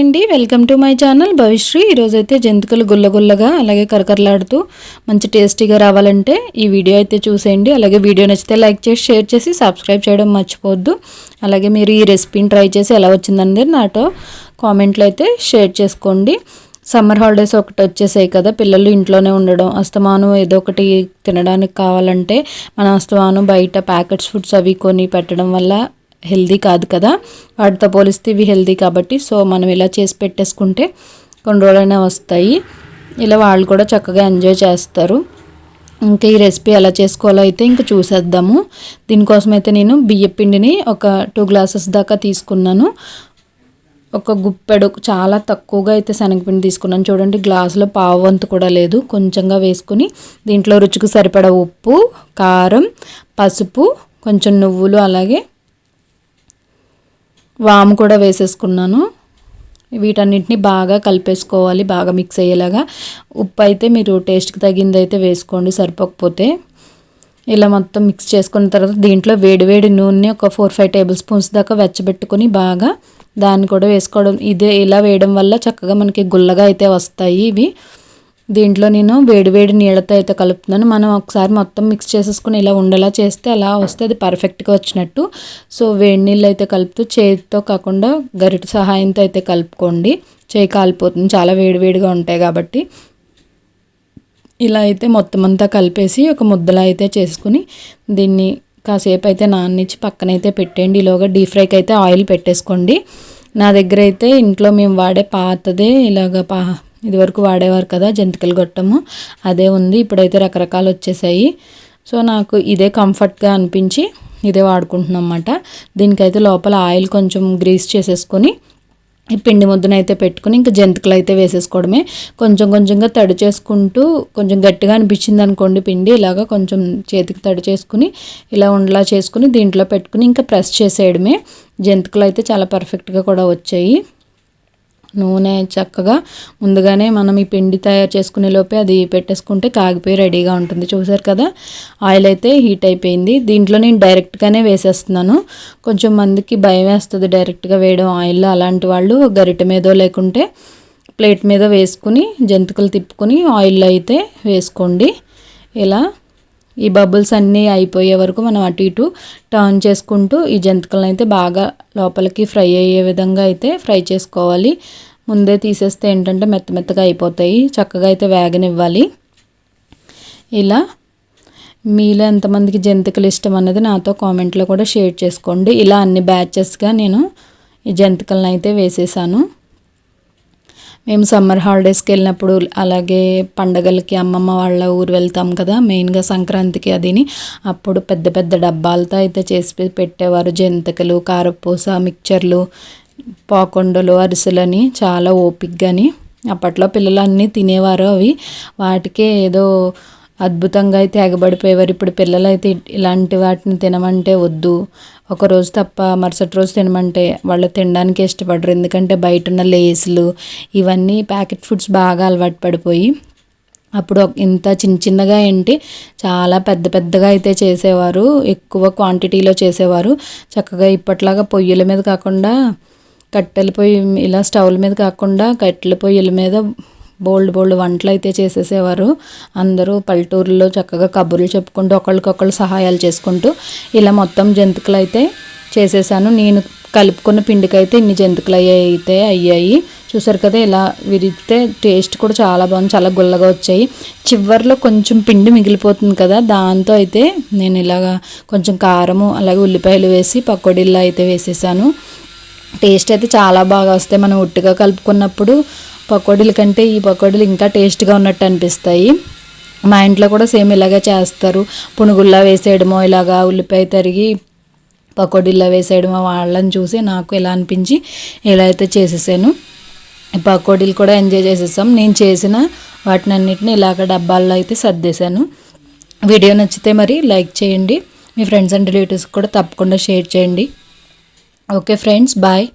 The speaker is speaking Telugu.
అండి, welcome to my channel Bhavishri. ఈరోజైతే జంతికలు గుల్లగుల్లగా అలాగే కరకరలాడుతూ మంచి టేస్టీగా రావాలంటే ఈ వీడియో అయితే చూసేయండి. అలాగే వీడియో నచ్చితే లైక్ చేసి షేర్ చేసి సబ్స్క్రైబ్ చేయడం మర్చిపోవద్దు. అలాగే మీరు ఈ రెసిపీని ట్రై చేసి ఎలా వచ్చిందని నాతో కామెంట్లో అయితే షేర్ చేసుకోండి. సమ్మర్ హాలిడేస్ ఒకటి వచ్చేసాయి కదా, పిల్లలు ఇంట్లోనే ఉండడం, అస్తమానం ఏదో ఒకటి తినడానికి కావాలంటే మనం అస్తమానం బయట ప్యాకెట్స్ ఫుడ్స్ అవి కొని పెట్టడం వల్ల హెల్దీ కాదు కదా. వాటితో పోలిస్తే ఇవి హెల్దీ కాబట్టి సో మనం ఇలా చేసి పెట్టేసుకుంటే కొన్ని రోజులైనా వస్తాయి. ఇలా వాళ్ళు కూడా చక్కగా ఎంజాయ్ చేస్తారు. ఇంకా ఈ రెసిపీ ఎలా చేసుకోవాలో అయితే ఇంకా చూసేద్దాము. దీనికోసం అయితే నేను బియ్యం పిండిని ఒక 2 గ్లాసెస్ దాకా తీసుకున్నాను. ఒక గుప్పెడు చాలా తక్కువగా అయితే శనగపిండి తీసుకున్నాను. చూడండి, గ్లాసులో పావు వంతు కూడా లేదు, కొంచెంగా వేసుకుని దీంట్లో రుచికి సరిపడా ఉప్పు, కారం, పసుపు, కొంచెం నువ్వులు, అలాగే వాము కూడా వేసేసుకున్నాను. వీటన్నిటిని బాగా కలిపేసుకోవాలి, బాగా మిక్స్ అయ్యేలాగా. ఉప్పు అయితే మీరు టేస్ట్కి తగింది అయితే వేసుకోండి, సరిపోకపోతే. ఇలా మొత్తం మిక్స్ చేసుకున్న తర్వాత దీంట్లో వేడివేడి నూనె ఒక 4-5 టేబుల్ స్పూన్స్ దాకా వెచ్చబెట్టుకొని బాగా దాన్ని కూడా వేసుకోవడం. ఇలా వేయడం వల్ల చక్కగా మనకి గుల్లగా అయితే వస్తాయి ఇవి. దీంట్లో నేను వేడివేడి నీళ్ళతో అయితే కలుపుతున్నాను. మనం ఒకసారి మొత్తం మిక్స్ చేసేసుకుని ఇలా ఉండేలా చేస్తే అలా వస్తే అది పర్ఫెక్ట్గా వచ్చినట్టు. సో వేడి నీళ్ళు అయితే కలుపుతూ చేతితో కాకుండా గరిట సహాయంతో అయితే కలుపుకోండి, చేయి కాలిపోతుంది, చాలా వేడివేడిగా ఉంటాయి కాబట్టి. ఇలా అయితే మొత్తం అంతా కలిపేసి ఒక ముద్దలా అయితే చేసుకుని దీన్ని కాసేపు అయితే నాననిచ్చి పక్కనైతే పెట్టేయండి. ఈలోగా డీప్ ఫ్రైకి అయితే ఆయిల్ పెట్టేసుకోండి. నా దగ్గర అయితే ఇంట్లో మేము వాడే పాతదే ఇలాగ ఇదివరకు వాడేవారు కదా జంతికలు గొట్టము, అదే ఉంది. ఇప్పుడైతే రకరకాలు వచ్చేసాయి. సో నాకు ఇదే కంఫర్ట్గా అనిపించి ఇదే వాడుకుంటున్నాం అన్నమాట. దీనికైతే లోపల ఆయిల్ కొంచెం గ్రీస్ చేసేసుకొని ఈ పిండి ముద్దను అయితే పెట్టుకుని ఇంకా జంతికలు అయితే వేసేసుకోవడమే. కొంచెం కొంచెంగా తడి చేసుకుంటూ, కొంచెం గట్టిగా అనిపించింది అనుకోండి పిండి, ఇలాగా కొంచెం చేతికి తడి చేసుకుని ఇలా ఉండలా చేసుకుని దీంట్లో పెట్టుకుని ఇంకా ప్రెస్ చేసేయడమే. జంతికలు అయితే చాలా పర్ఫెక్ట్గా కూడా వచ్చాయి. నూనె చక్కగా ముందుగానే మనం ఈ పిండి తయారు చేసుకునే లోపే అది పెట్టేసుకుంటే కాగిపోయి రెడీగా ఉంటుంది. చూసారు కదా, ఆయిల్ అయితే హీట్ అయిపోయింది. దీంట్లో నేను డైరెక్ట్గానే వేసేస్తున్నాను. కొంచెం మందికి భయం వేస్తుంది డైరెక్ట్గా వేయడం ఆయిల్లో. అలాంటి వాళ్ళు గరిటె మీదో లేకుంటే ప్లేట్ మీద వేసుకుని జంతికలు తిప్పుకొని ఆయిల్లో అయితే వేసుకోండి. ఇలా ఈ బబుల్స్ అన్నీ అయిపోయే వరకు మనం అటు ఇటు టర్న్ చేసుకుంటూ ఈ జంతికలను అయితే బాగా లోపలికి ఫ్రై అయ్యే విధంగా అయితే ఫ్రై చేసుకోవాలి. ముందే తీసేస్తే ఏంటంటే మెత్తగా అయిపోతాయి, చక్కగా అయితే వేగనివ్వాలి. ఇలా మీలో ఎంతమందికి జంతికలు ఇష్టం అన్నది నాతో కామెంట్లో కూడా షేర్ చేసుకోండి. ఇలా అన్ని బ్యాచెస్గా నేను ఈ జంతికలను అయితే వేసేసాను. మేము సమ్మర్ హాలిడేస్కి వెళ్ళినప్పుడు అలాగే పండగలకి అమ్మమ్మ వాళ్ళ ఊరు వెళ్తాం కదా, మెయిన్గా సంక్రాంతికి అదిని, అప్పుడు పెద్ద పెద్ద డబ్బాలతో అయితే చేసి పెట్టేవారు జంతికలు, కారపూస, మిక్చర్లు, పాకొండలు, అరిసెలని చాలా ఓపికగాని. అప్పట్లో పిల్లలు అన్నీ తినేవారు, అవి వాటికే ఏదో అద్భుతంగా అయితే ఎగబడిపోయేవారు. ఇప్పుడు పిల్లలు అయితే ఇలాంటి వాటిని తినమంటే వద్దు, ఒకరోజు తప్ప మరుసటి రోజు తినమంటే వాళ్ళు తినడానికి ఇష్టపడరు. ఎందుకంటే బయట ఉన్న లేసులు ఇవన్నీ ప్యాకెట్ ఫుడ్స్ బాగా అలవాటు పడిపోయి, అప్పుడు ఇంత చిన్నగా ఏంటి చాలా పెద్దగా అయితే చేసేవారు, ఎక్కువ క్వాంటిటీలో చేసేవారు. చక్కగా ఇప్పట్లాగా పొయ్యిల మీద కాకుండా కట్టెల పొయ్యి, ఇలా స్టవ్ల మీద కాకుండా కట్టెల పొయ్యిల మీద బోల్డ్ వంటలు అయితే చేసేసేవారు. అందరూ పల్లెటూరులో చక్కగా కబుర్లు చెప్పుకుంటూ ఒకళ్ళకొకళ్ళు సహాయాలు చేసుకుంటూ ఇలా మొత్తం జంతికలు అయితే చేసేసాను. నేను కలుపుకున్న పిండికైతే ఇన్ని జంతికలు అయితే అయ్యాయి. చూసారు కదా, ఇలా విరిగితే టేస్ట్ కూడా చాలా బాగుంది, చాలా గుల్లగా వచ్చాయి. చివరిలో కొంచెం పిండి మిగిలిపోతుంది కదా, దాంతో అయితే నేను ఇలాగా కొంచెం కారము అలాగే ఉల్లిపాయలు వేసి పకోడీల్లో అయితే వేసేసాను. టేస్ట్ అయితే చాలా బాగా వస్తాయి. మనం ఉట్టిగా కలుపుకున్నప్పుడు పకోడీల కంటే ఈ పకోడీలు ఇంకా టేస్ట్గా ఉన్నట్టు అనిపిస్తాయి. మా ఇంట్లో కూడా సేమ్ ఇలాగే చేస్తారు. పునుగుల్లా వేసేయడమో, ఇలాగా ఉల్లిపాయ తరిగి పకోడీల్లో వేసేయడమో వాళ్ళని చూసి నాకు ఇలా అనిపించి ఇలా అయితే చేసేసాను. పకోడీలు కూడా ఎంజాయ్ చేసేసాం. నేను చేసిన వాటిని అన్నిటిని ఇలాగ డబ్బాల్లో అయితే సర్దేశాను. వీడియో నచ్చితే మరి లైక్ చేయండి, మీ ఫ్రెండ్స్ అండ్ రిలేటివ్స్ కూడా తప్పకుండా షేర్ చేయండి. Okay friends, bye.